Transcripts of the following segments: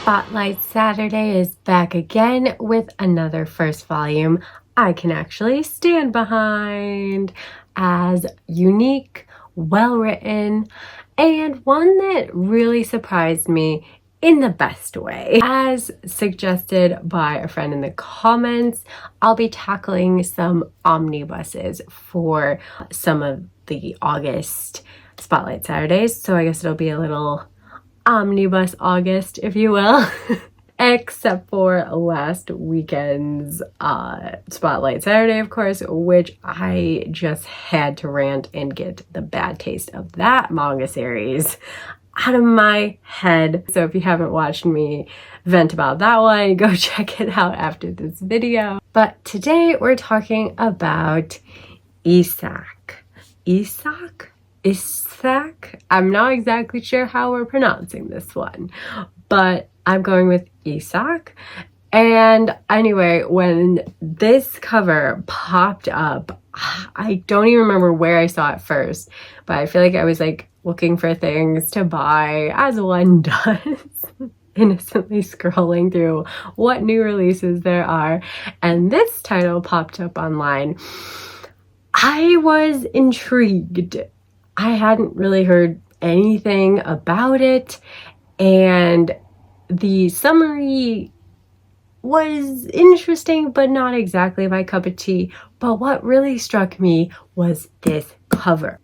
Spotlight Saturday is back again with another first volume I can actually stand behind, as unique, well-written, and one that really surprised me in the best way. As suggested by a friend in the comments, I'll be tackling some omnibuses for some of the August Spotlight Saturdays, so I guess it'll be a little omnibus August, if you will. Except for last weekend's Spotlight Saturday, of course, which I just had to rant and get the bad taste of that manga series out of my head. So if you haven't watched me vent about that one, go check it out after this video. But today we're talking about Issak. Issak? Issak? I'm not exactly sure how we're pronouncing this one, but I'm going with Issak. And anyway, when this cover popped up, I don't even remember where I saw it first, but I feel like I was like looking for things to buy, as one does, innocently scrolling through what new releases there are, and this title popped up online. I was intrigued. I hadn't really heard anything about it, and the summary was interesting, but not exactly my cup of tea. But what really struck me was this cover.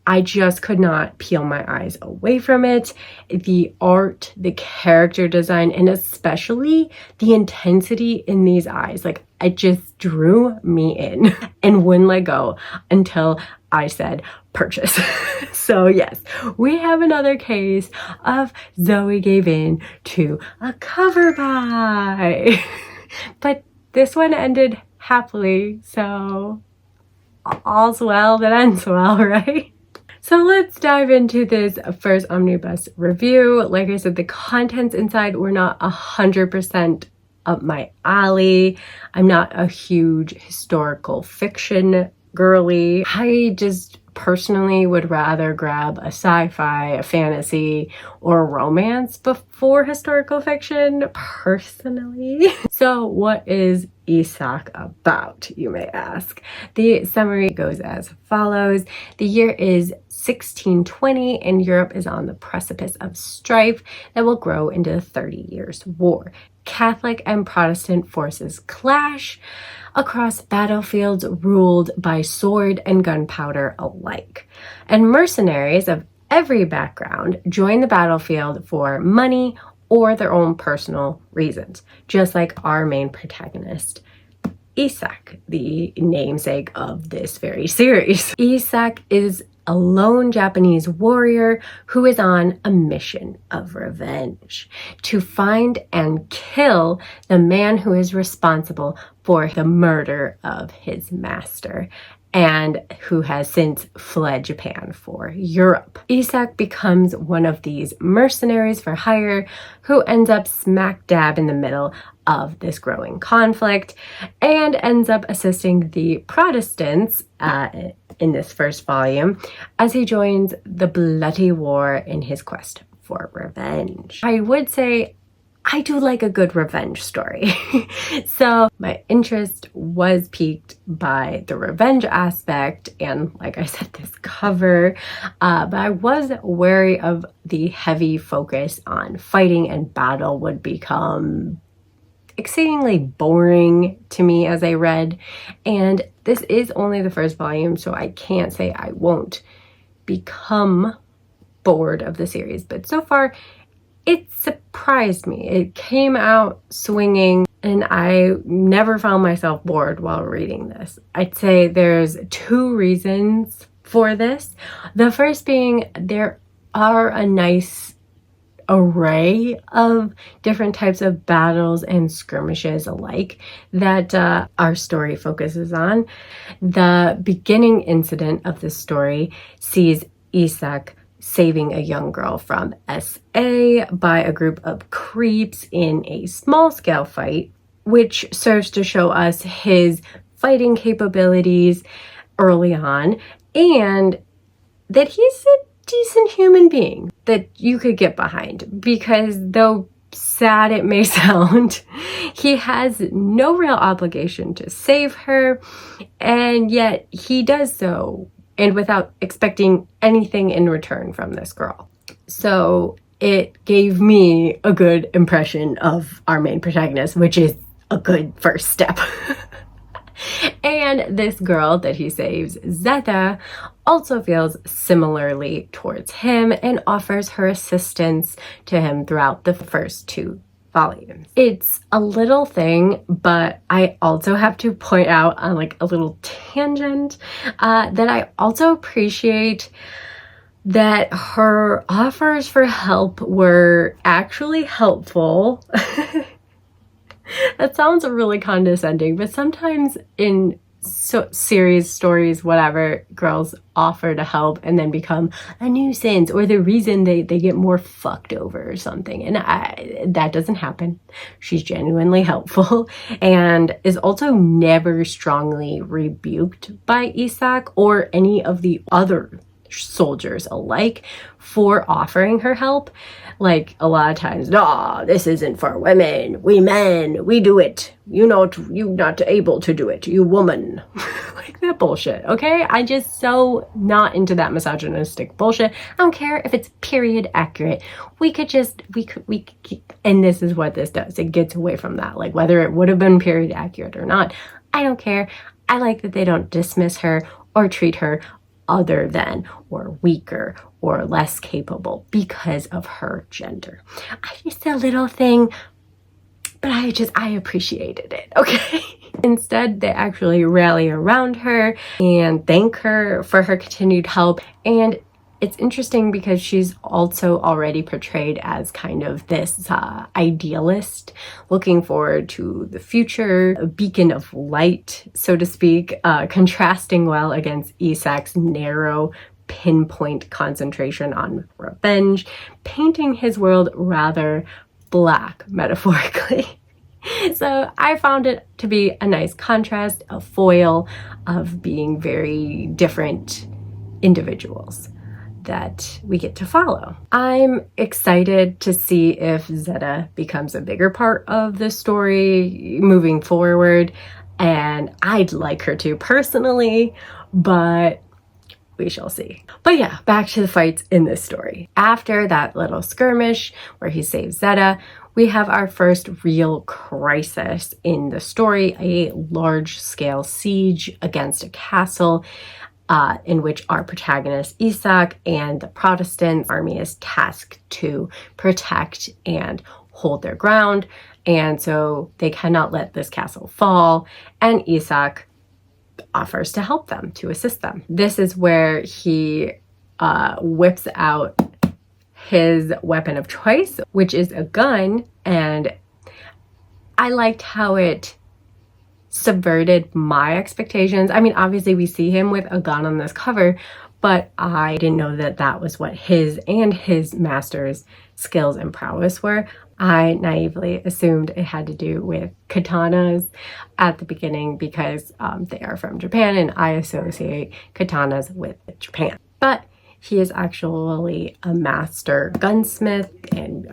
I just could not peel my eyes away from it. The art, the character design, and especially the intensity in these eyes. Like, it just drew me in and wouldn't let go until I said purchase. So yes, we have another case of Zoe gave in to a cover buy. But this one ended happily, so all's well that ends well, right? So let's dive into this first omnibus review. Like I said, the contents inside were not 100% up my alley. I'm not a huge historical fiction girly. I just personally would rather grab a sci-fi, a fantasy, or a romance before historical fiction, personally. So what is Issak about, you may ask? The summary goes as follows. The year is 1620 and Europe is on the precipice of strife that will grow into the 30 Years' War. Catholic and Protestant forces clash across battlefields ruled by sword and gunpowder alike. And mercenaries of every background join the battlefield for money or their own personal reasons, just like our main protagonist, Issak, the namesake of this very series. Issak is a lone Japanese warrior who is on a mission of revenge to find and kill the man who is responsible for the murder of his master and who has since fled Japan for Europe. Issak becomes one of these mercenaries for hire who ends up smack dab in the middle of this growing conflict and ends up assisting the Protestants in this first volume as he joins the bloody war in his quest for revenge. I would say I do like a good revenge story. So my interest was piqued by the revenge aspect and, like I said, this cover, but I was wary of the heavy focus on fighting and battle would become exceedingly boring to me as I read, and this is only the first volume, so I can't say I won't become bored of the series, but so far it surprised me. It came out swinging and I never found myself bored while reading this. I'd say there's two reasons for this. The first being there are a nice array of different types of battles and skirmishes alike that our story focuses on. The beginning incident of the story sees Issak saving a young girl from SA by a group of creeps in a small-scale fight, which serves to show us his fighting capabilities early on and that he's a decent human being that you could get behind, because though sad it may sound, he has no real obligation to save her, and yet he does so, and without expecting anything in return from this girl. So it gave me a good impression of our main protagonist, which is a good first step. And this girl that he saves, Zeta, also feels similarly towards him and offers her assistance to him throughout the first 2 volumes. It's a little thing, but I also have to point out on like a little tangent that I also appreciate that her offers for help were actually helpful. That sounds really condescending, but sometimes in series, stories, whatever, girls offer to help and then become a nuisance or the reason they get more fucked over or something. And that doesn't happen. She's genuinely helpful and is also never strongly rebuked by Issak or any of the other soldiers alike for offering her help. Like a lot of times, no, this isn't for women. We men, we do it. You not able to do it. You woman. Like that bullshit, okay? I just so not into that misogynistic bullshit. I don't care if it's period accurate. We could, and this is what this does. It gets away from that. Like whether it would have been period accurate or not, I don't care. I like that they don't dismiss her or treat her other than or weaker or less capable because of her gender. Just a little thing, but I appreciated it, okay? Instead, they actually rally around her and thank her for her continued help. And it's interesting because she's also already portrayed as kind of this idealist, looking forward to the future, a beacon of light, so to speak, contrasting well against Issak's narrow pinpoint concentration on revenge, painting his world rather black, metaphorically. So I found it to be a nice contrast, a foil of being very different individuals that we get to follow. I'm excited to see if Zeta becomes a bigger part of the story moving forward, and I'd like her to personally, but we shall see. But yeah, back to the fights in this story. After that little skirmish where he saves Zeta, we have our first real crisis in the story, a large-scale siege against a castle in which our protagonist Issak and the Protestant army is tasked to protect and hold their ground. And so they cannot let this castle fall. And Issak offers to help them, to assist them. This is where he whips out his weapon of choice, which is a gun. And I liked how it subverted my expectations. I mean, obviously we see him with a gun on this cover, but I didn't know that that was what his and his master's skills and prowess were. I naively assumed it had to do with katanas at the beginning because they are from Japan and I associate katanas with Japan. But he is actually a master gunsmith and,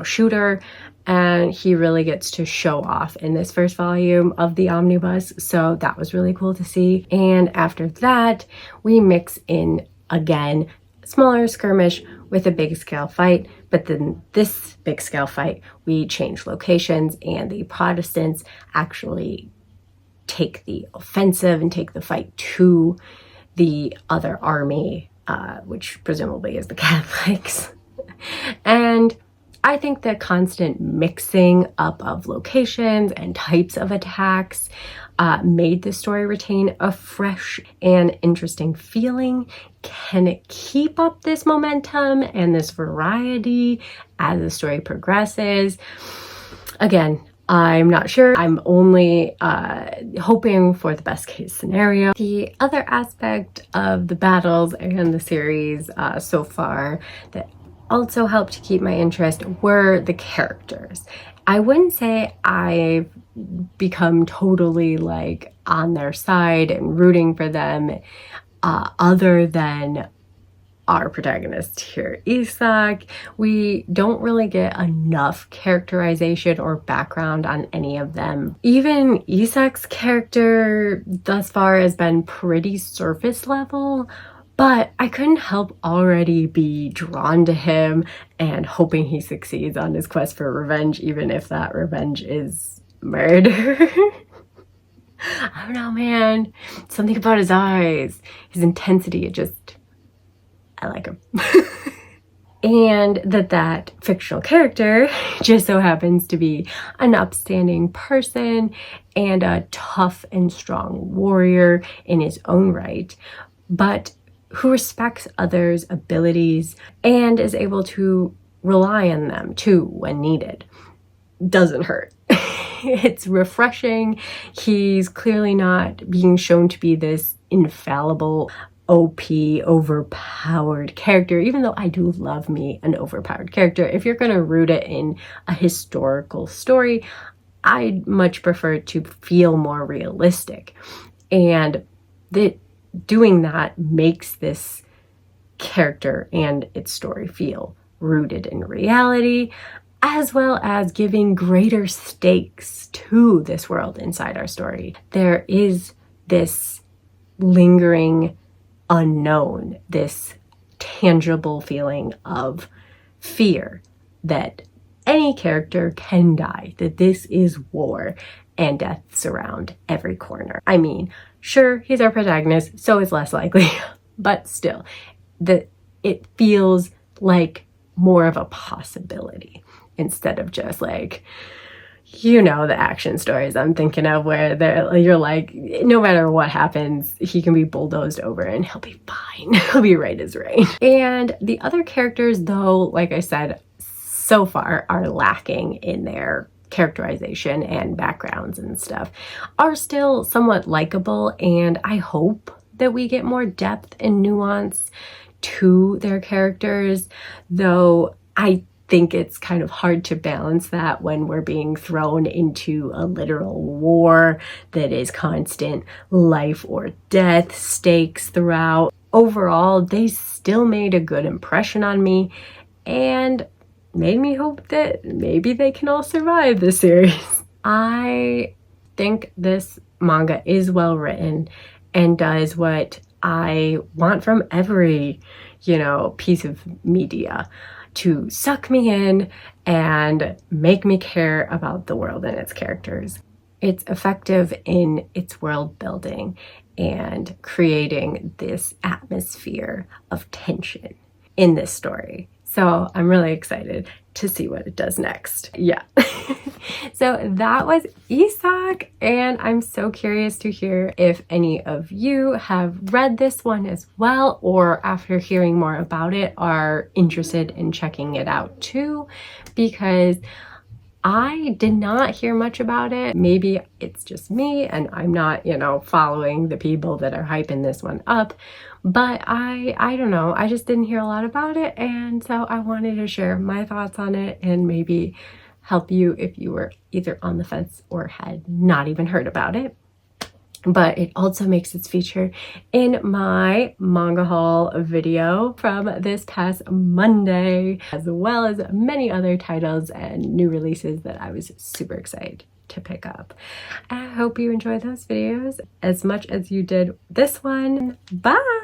shooter, and he really gets to show off in this first volume of the omnibus. So that was really cool to see. And after that, we mix in again, smaller skirmish with a big scale fight. But then this big scale fight, we change locations and the Protestants actually take the offensive and take the fight to the other army, which presumably is the Catholics. And I think the constant mixing up of locations and types of attacks made the story retain a fresh and interesting feeling. Can it keep up this momentum and this variety as the story progresses? Again, I'm not sure. I'm only hoping for the best case scenario. The other aspect of the battles and the series so far that also helped to keep my interest were the characters. I wouldn't say I've become totally like on their side and rooting for them other than our protagonist here, Issak. We don't really get enough characterization or background on any of them. Even Issak's character thus far has been pretty surface level, but I couldn't help already be drawn to him and hoping he succeeds on his quest for revenge, even if that revenge is murder. I don't know, man. Something about his eyes, his intensity, I like him. And that fictional character just so happens to be an upstanding person and a tough and strong warrior in his own right, but who respects others' abilities and is able to rely on them too when needed. Doesn't hurt. It's refreshing. He's clearly not being shown to be this infallible, OP, overpowered character, even though I do love me an overpowered character. If you're going to root it in a historical story, I'd much prefer it to feel more realistic. And doing that makes this character and its story feel rooted in reality, as well as giving greater stakes to this world inside our story. There is this lingering unknown, this tangible feeling of fear that any character can die, that this is war and deaths around every corner. I mean, sure, he's our protagonist, so it's less likely, but still, it feels like more of a possibility instead of just like, you know, the action stories I'm thinking of where you're like, no matter what happens, he can be bulldozed over and he'll be fine. He'll be right as rain. And the other characters, though, like I said, so far are lacking in their characterization and backgrounds and stuff, are still somewhat likable, and I hope that we get more depth and nuance to their characters, though I think it's kind of hard to balance that when we're being thrown into a literal war that is constant life or death stakes throughout. Overall, they still made a good impression on me and made me hope that maybe they can all survive this series. I think this manga is well written and does what I want from every, piece of media, to suck me in and make me care about the world and its characters. It's effective in its world building and creating this atmosphere of tension in this story. So I'm really excited to see what it does next. Yeah. So that was Issak, and I'm so curious to hear if any of you have read this one as well, or after hearing more about it are interested in checking it out too, because I did not hear much about it. Maybe it's just me and I'm not, following the people that are hyping this one up, but I don't know. I just didn't hear a lot about it, and so I wanted to share my thoughts on it and maybe help you if you were either on the fence or had not even heard about it. But it also makes its feature in my manga haul video from this past Monday, as well as many other titles and new releases that I was super excited to pick up. I hope you enjoyed those videos as much as you did this one. Bye!